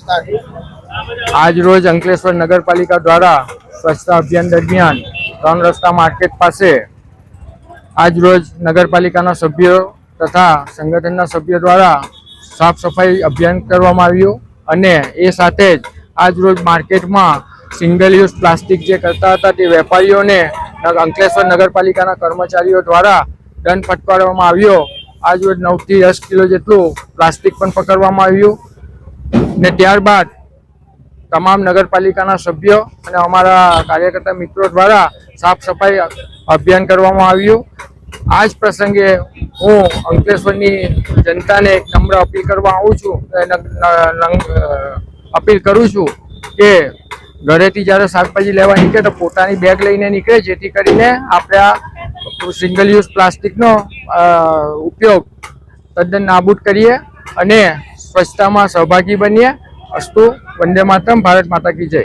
આજ રોજ અંકલેશ્વર નગરપાલિકા દ્વારા સ્વચ્છતા અભિયાન દરમિયાન 3 રસ્તા માર્કેટ પાસે આજ રોજ નગરપાલિકાના સભ્યો તથા સંગઠનના સભ્યો દ્વારા સાફ સફાઈ અભિયાન કરવામાં આવ્યું અને એ સાથે જ આજ રોજ માર્કેટમાં સિંગલ યુઝ પ્લાસ્ટિક જે કરતા હતા તે વેપારીઓને અંકલેશ્વર નગરપાલિકાના કર્મચારીઓ દ્વારા દંડ ફટકારવામાં આવ્યો। આજ રોજ 9 થી 10 કિલો જેટલું પ્લાસ્ટિક પણ પકડવામાં આવ્યું ને ત્યારબાદ તમામ નગરપાલિકાના સભ્યો અને અમારા કાર્યકર્તા મિત્રો દ્વારા સાફ સફાઈ અભિયાન કરવામાં આવ્યું। આ જ પ્રસંગે હું અંકલેશ્વરની જનતાને એક નમ્ર અપીલ કરવા આવું છું અપીલ કરું છું કે ઘરેથી જ્યારે શાકભાજી લેવા નીકળે તો પોતાની બેગ લઈને નીકળે, જેથી કરીને આપણે આ સિંગલ યુઝ પ્લાસ્ટિકનો ઉપયોગ તદ્દન નાબૂદ કરીએ અને સ્વચ્છતામાં સહભાગી બનીએ। અસ્તુ, વંદે માતરમ, ભારત માતા કી જય।